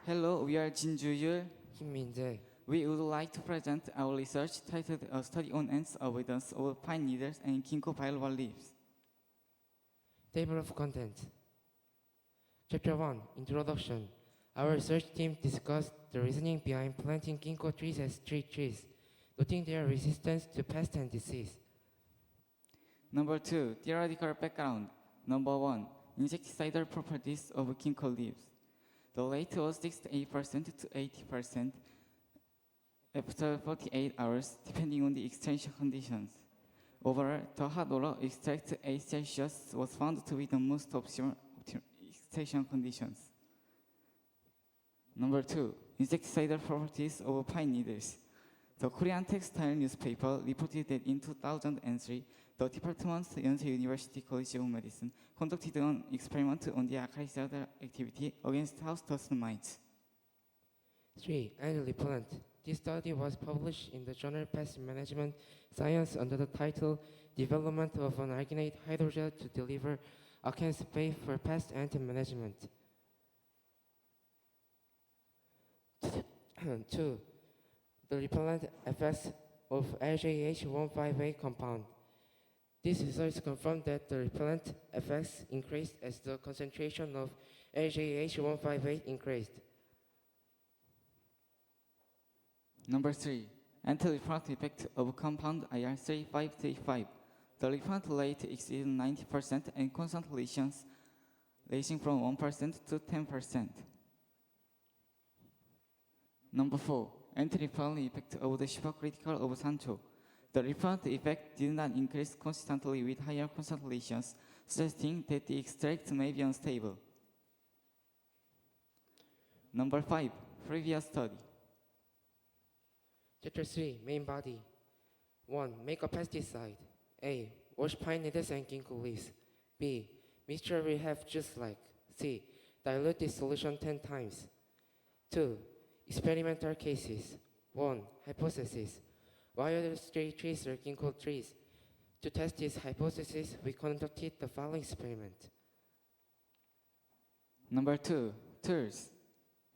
Hello, we are Jin Ju-yul. 김민재. We would like to present our research titled A Study on Ants' Avoidance of Pine Needles and Ginkgo biloba leaves. Table of contents. Chapter 1, Introduction. Our research team discussed the reasoning behind planting ginkgo trees as street trees, noting their resistance to pest and disease. Number 2, theoretical background. Number 1, insecticidal properties of ginkgo leaves. The rate was 68% to 80% after 48 hours, depending on the extraction conditions. Overall, the hot water extract 8 Celsius was found to be the most optimal extraction conditions. Number 2, insecticidal properties of pine needles. The Korean textile newspaper reported that in 2003, the department's Yonsei University College of Medicine conducted an experiment on the acaricicidal activity against house dust mites. 3. Ant repellent. This study was published in the journal Pest Management Science under the title Development of an Arginate Hydrogel to Deliver Arcan Spray for Pest Ant Management. 2. The repellent effects of LJH158 compound. These results confirm that the repellent effects increased as the concentration of LJH158 increased. Number 3, anti-repellent effect of compound IR3535. The repellent rate exceeded 90% and concentrations ranging from 1% to 10%. Number 4, anti-repellent effect of the supercritical of Sancho. The repellent effect did not increase consistently with higher concentrations, suggesting that the extract may be unstable. Number 5, previous study. Chapter 3, Main Body. 1. Make a pesticide. A. Wash pine needles and ginkgo leaves. B. Mixture will have juice like. C. Dilute this solution 10 times. 2. Experimental cases. 1. Hypothesis. Why are the street trees or ginkgo trees? To test this hypothesis, we conducted the following experiment. Number 2, tools.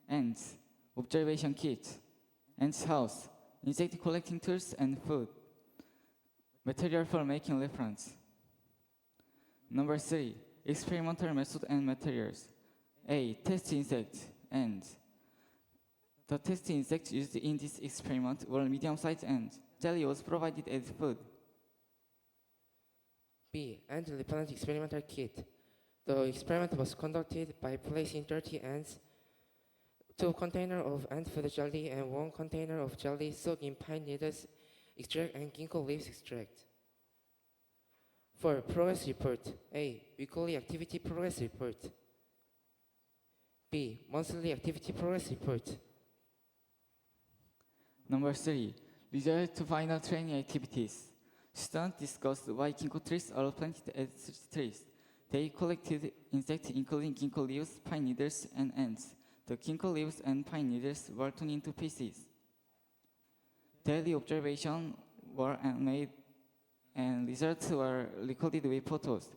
Ants. Observation kit. Ants house. Insect collecting tools and food. Material for making reference. Number 3, experimental method and materials. A. Test insect. Ants. The test insects used in this experiment were medium-sized ants. Jelly was provided as food. B. Ant repellent experimental kit. The experiment was conducted by placing 30 ants, 2 containers of ant food jelly and 1 container of jelly soaked in pine needles extract and ginkgo leaves extract. 4. Progress report. A. Weekly activity progress report. B. Monthly activity progress report. Number 3, result to final training activities. Students discussed why ginkgo trees are planted as trees. They collected insects including ginkgo leaves, pine needles, and ants. The ginkgo leaves and pine needles were torn into pieces. Daily observations were made and results were recorded with photos.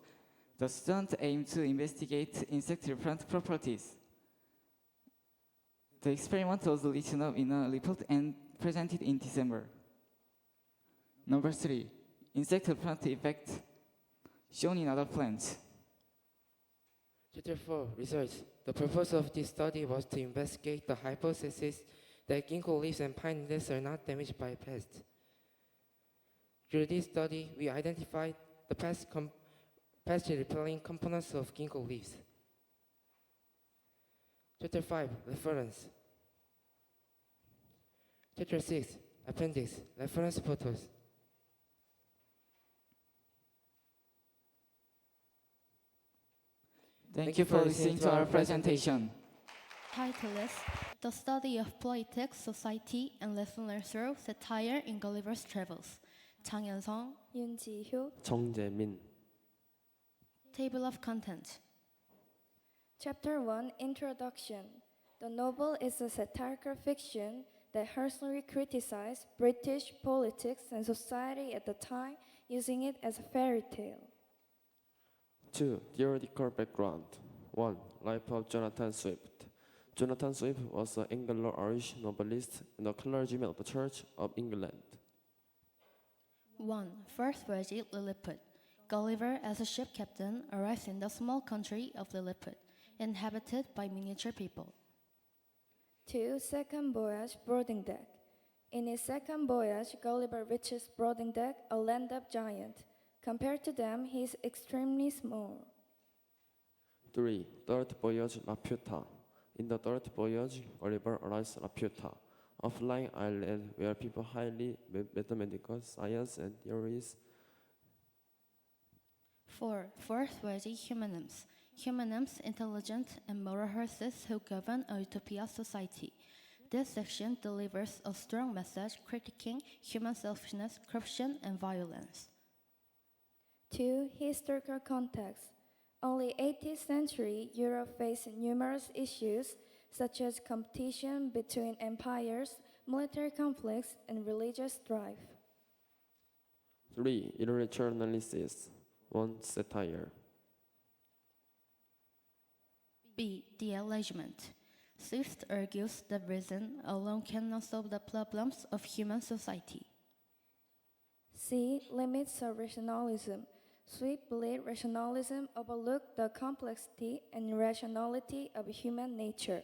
The students aimed to investigate insect repellent properties. The experiment was written up in a report and presented in December. Number 3, insect repellent effect shown in other plants. Chapter 4, results. The purpose of this study was to investigate the hypothesis that ginkgo leaves and pine needles are not damaged by pests. Through this study, we identified the pest repelling components of ginkgo leaves. Chapter 5, reference. Chapter 6, appendix, reference photos. Thank you for listening to our presentation. Title is The Study of Politics, Society, and Listener Through Satire in Gulliver's Travels. 장현성, 윤지효. 정재민. Table of Contents. Chapter 1, Introduction. The novel is a satirical fiction that harshly criticized British politics and society at the time, using it as a fairy tale. 2. Theoretical background. 1. Life of Jonathan Swift. Jonathan Swift was an Anglo-Irish novelist and a clergyman of the Church of England. 1. First voyage Lilliput. Gulliver, as a ship captain, arrives in the small country of Lilliput, inhabited by miniature people. 2. Second voyage Brodingdeck. In his second voyage, Gulliver reaches Brodingdeck, a land of giants. Compared to them, he is extremely small. 3. Third voyage Laputa. In the third voyage, Gulliver arrives at Laputa, a flying island where people highly mathematical science and theories. 4. Fourth voyage Humanums. Humanums, intelligent and moral horses who govern a utopia society. This section delivers a strong message critiquing human selfishness, corruption, and violence. 2. Historical context. Only 18th century Europe faced numerous issues such as competition between empires, military conflicts, and religious strife. 3. Literature analysis. 1. Satire. B. The Enlightenment. Swift argues that reason alone cannot solve the problems of human society. C. Limits of rationalism. Swift believed rationalism overlooked the complexity and rationality of human nature.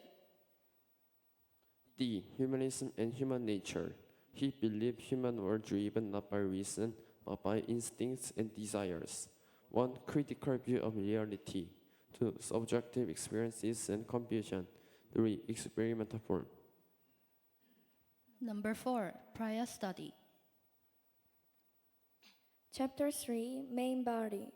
D. Humanism and human nature. He believed humans were driven not by reason, but by instincts and desires. 1. Critical view of reality. 2. Subjective experiences and confusion. 3. Experimental form. Number 4. Prior study. Chapter 3, Main Body.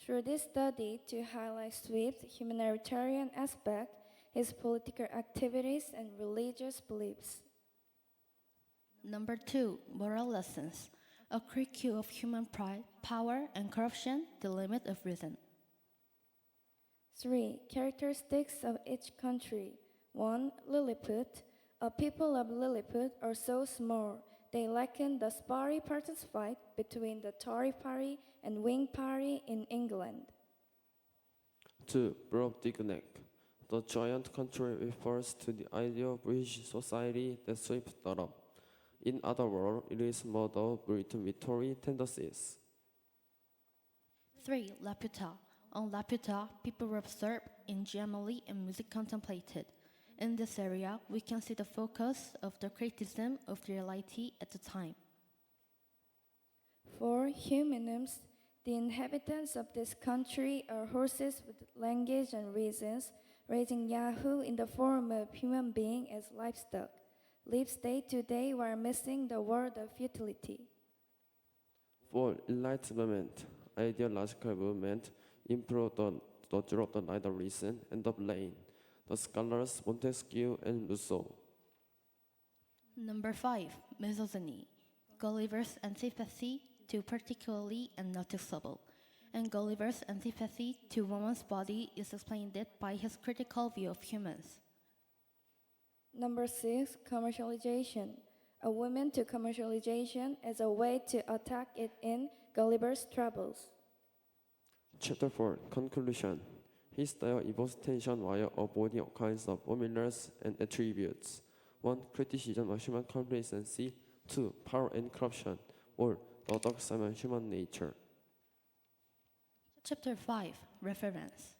Through this study, to highlight Swift's humanitarian aspect, his political activities, and religious beliefs. Number 2. Moral lessons. A critique of human pride, power, and corruption, the limit of reason. 3. Characteristics of each country. 1. Lilliput. A people of Lilliput are so small. They liken the Sparry Partons fight between the Tory party and Whig party in England. 2. Brobdingnac. The giant country refers to the ideal British society that Swift thought of. In other words, it is modeled Britain with Tory tendencies. 3. Laputa. On Laputa, people were observed in geometry and music contemplated. In this area, we can see the focus of the criticism of reality at the time. 4. Humanums. The inhabitants of this country are horses with language and reasons, raising Yahoo in the form of human being as livestock, lives day to day while missing the world of futility. 4. Enlightenment. Ideological movement improved the draw of the light of reason and of blame. The scholars Montesquieu and Rousseau. Number 5. Misogyny. Gulliver's antipathy to particularly and noticeable, and Gulliver's antipathy to woman's body is explained by his critical view of humans. Number 6. Commercialization. A woman to commercialization as a way to attack it in Gulliver's Travels. Chapter 4. Conclusion. His style evokes tension while avoiding all kinds of formulas and attributes. 1. Criticism of human complacency. 2. Power and corruption. Or the dark side of human nature. Chapter 5. Reference.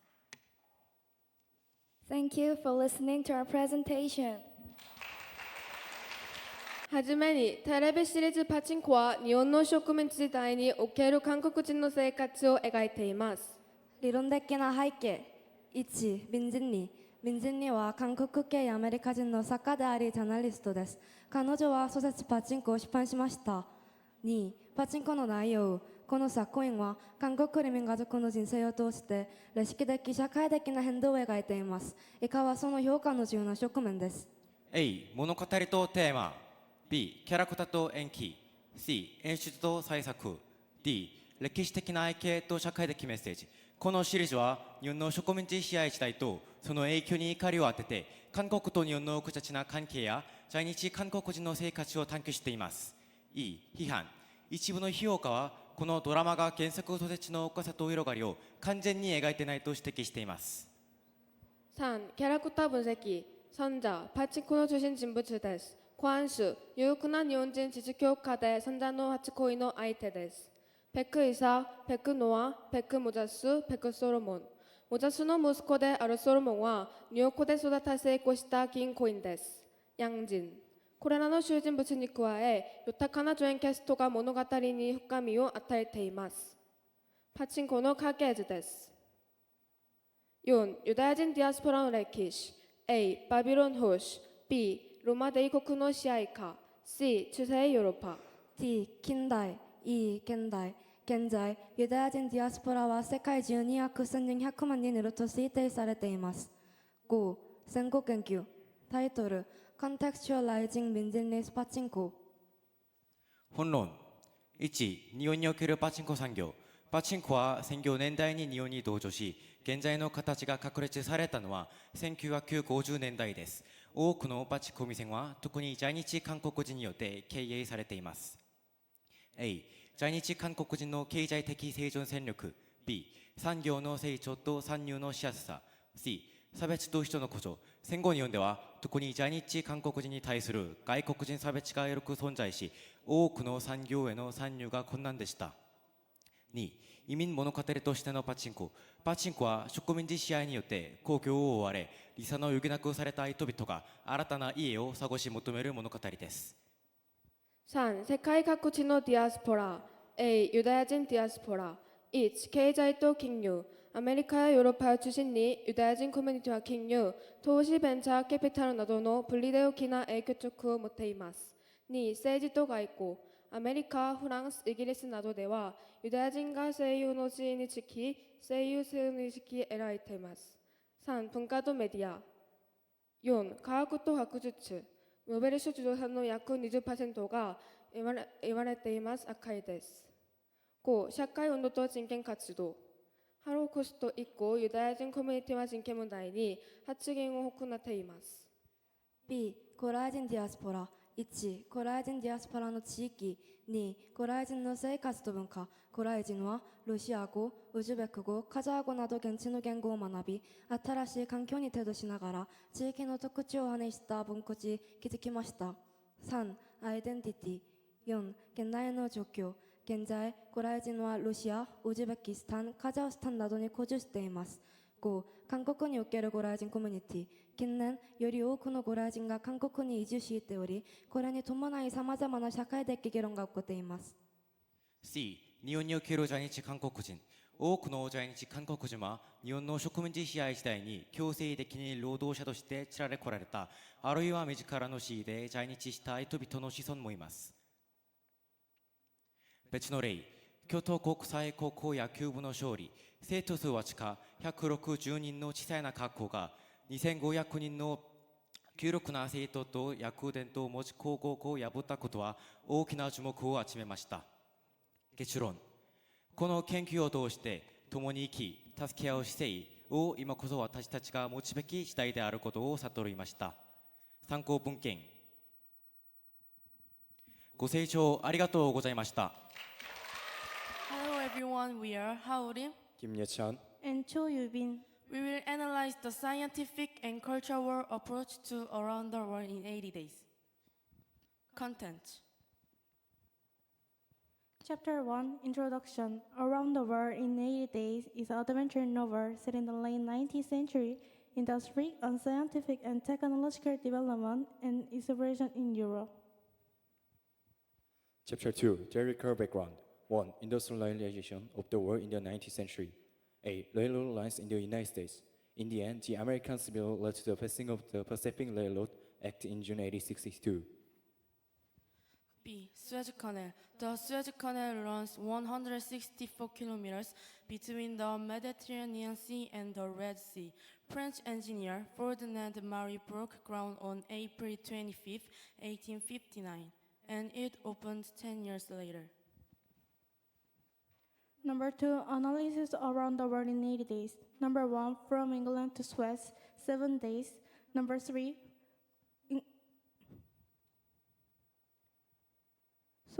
Thank you for listening to our presentation. はじめにテレビシリーズパチンコは日本の植民地時代における韓国人の生活を描いています。 理論的な背景 1. 民人には韓国系アメリカ人の作家でありジャーナリストです。彼女は小説パチンコを出版しました。 2. パチンコの内容この作品は韓国移民家族の人生を通して歴史的社会的な変動を描いています。以下はその評価の重要な側面です。 A. 物語とテーマ B. キャラクターと演技 C. 演出と採作 D. 歴史的な背景と社会的メッセージ。このシリーズは日本の植民地支配時代とその影響に怒りを当てて韓国と日本の複雑な関係や在日韓国人の生活を探求しています。 E. 批判一部の評価はこのドラマが原作小説の深さと広がりを完全に描いてないと指摘しています。 3. キャラクター分析 선자パチンコの中心人物です。コアン州有力な日本人実業家で尊者の初恋の相手です。ペクイサ、ペクノア、ペクモザス、ペクソロモン。モザスの息子であるソロモンはニューヨークで育て成功した銀行員です。ヤンジン。これらの主人物に加え、豊かな助演キャストが物語に深みを与えています。パチンコの家系図です。4. 유다야진ディアスポラの歴史 A. バビロン保守 B. ローマ帝国の支配下 C. 중세ヨーロッパ D.近代 E.現代現在ユダヤ人ディアスポラは世界中に約1100万人いると推定されています。5. 戦後研究タイトル Contextualizing 민진리스 파친코 本論1、日本におけるパチンコ産業。パチンコは戦業年代に日本に登場し、現在の形が確立されたのは1950年代です。多くのパチンコ店は特に在日韓国人によって経営されています。A、在日韓国人の経済的生存戦力。B、産業の成長と参入のしやすさ。C、差別と人のこと。戦後日本では特に在日韓国人に対する外国人差別がよく存在し、多くの産業への参入が困難でした。2、移民物語としてのパチンコ。パチンコは植民地支配によって公共を追われ、理想の余儀なくされた人々が新たな家を探し求める物語です。3. 世界各地のディアスポラ A. ユダヤ人ディアスポラ 1. 経済と金融アメリカやヨーロッパを中心にユダヤ人コミュニティは金融、投資ベンチャーキャピタルなどの分離で大きな影響力を持っています。2. 政治と外交アメリカ、フランス、イギリスなどではユダヤ人が西洋の地位につき、西洋性の意識を得られています。3. 文化とメディア 4. 科学と学術ノーベル賞受賞者の約 20% が言われています赤いです。5. 社会運動と人権活動ハローコスト以降、ユダヤ人コミュニティは人権問題に発言を行っています。 B. コラージンディアスポラ1. コラージンディアスポラの地域 2. コラージンの生活と文化コラージンはロシア語、ウズベク語、カザー語など現地の言語を学び新しい環境に適しながら地域の特徴を反映した文化地築きました。 3. アイデンティティ 4. 現代の状況現在コラージンはロシア、ウズベキスタン、カザフスタンなどに居住しています。 5. 韓国におけるゴラージンコミュニティ近年より多くのゴラージンが韓国に移住しておりこれに伴いさまざまな社会的議論が起こっています。 C、日本における在日韓国人。多くの在日韓国人は日本の植民地支配時代に強制的に労働者として連れ来られた、あるいは身近なの地位で在日した人々の子孫もいます。別の例、京都国際高校野球部の勝利、生徒数は地下160人の小さいな学校が2500人の強力な生徒と野球伝統を持ち高校を破ったことは大きな注目を集めました。結論、この研究を通して共に生き助け合う姿勢を今こそ私たちが持つべき時代であることを悟りました。参考文献ご清聴ありがとうございました。 Hello everyone, we are Haorim 김예찬 and Cho Yubin. We will analyze the scientific and cultural approach to Around the World in 80 Days. Content. Chapter 1 Introduction Around the World in 80 Days is an adventure novel set in the late 19th century industry on scientific and technological development and exploration in Europe. Chapter 2 Theoretical Background 1. Industrialization of the world in the 19th century. A. Railroad lines in the United States. In the end, the American Civil War led to the passing of the Pacific Railroad Act in June 1862. B. Suez Canal. The Suez Canal runs 164 kilometers between the Mediterranean Sea and the Red Sea. French engineer Ferdinand Marie broke ground on April 25, 1859, and it opened 10 years later. Number 2 Analysis Around the World in 80 Days. Number 1 From England to Suez, 7 days. Number 3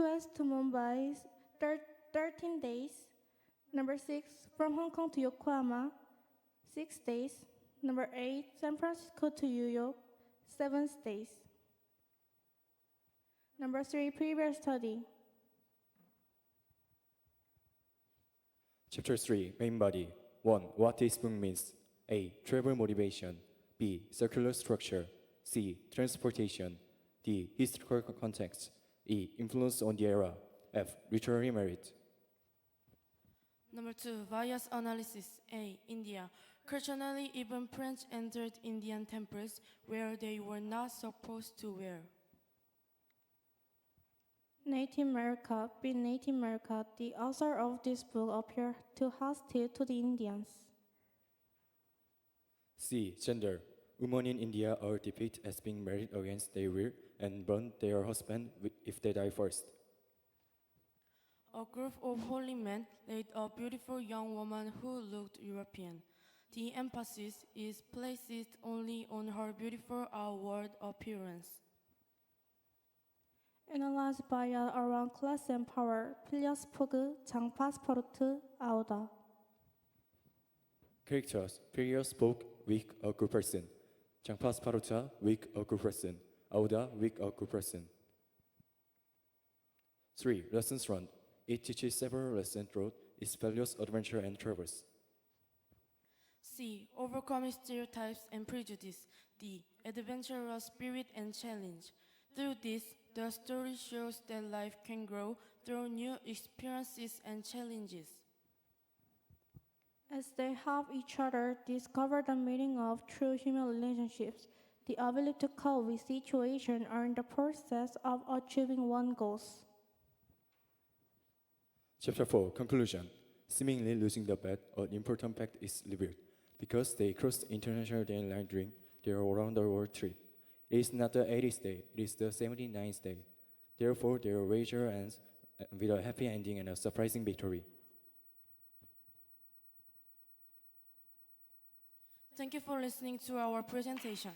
Suez to Mumbai, 13 days. Number 6, from Hong Kong to Yokohama, 6 days. Number 8, San Francisco to New York, 7 states. Number 3, previous study. Chapter 3, Main Body. 1. What this book means. A. Travel motivation. B. Circular structure. C. Transportation. D. Historical context. E. Influence on the era. F. Literary merit. Number 2, bias analysis. A. India. Culturally, even French entered Indian temples where they were not supposed to wear. Native America. B. Native America. The author of this book appeared too hostile to the Indians. C. Gender. Women in India are depicted as being married against their will and burn their husband if they die first. A group of holy men laid a beautiful young woman who looked European. The emphasis is placed only on her beautiful outward appearance. Analyzed bias around class and power. 필리어스 포그, 장파스포르트, 아우다. Characters. Period spoke, weak, a good person. 장파스파르타, weak, a good person. Auda, weak, a good person. 3. Lessons learned. It teaches several lessons throughout its values, adventure, and travels. C. Overcoming stereotypes and prejudice. D. Adventurous spirit and challenge. Through this, the story shows that life can grow through new experiences and challenges. As they help each other discover the meaning of true human relationships, the ability to cope with situations are in the process of achieving one's goals. Chapter 4, Conclusion. Seemingly losing the bet, an important fact is revealed. Because they crossed the international day line during their around-the-world trip. It is not the 80th day, it is the 79th day. Therefore, their wager ends with a happy ending and a surprising victory. Thank you for listening to our presentation.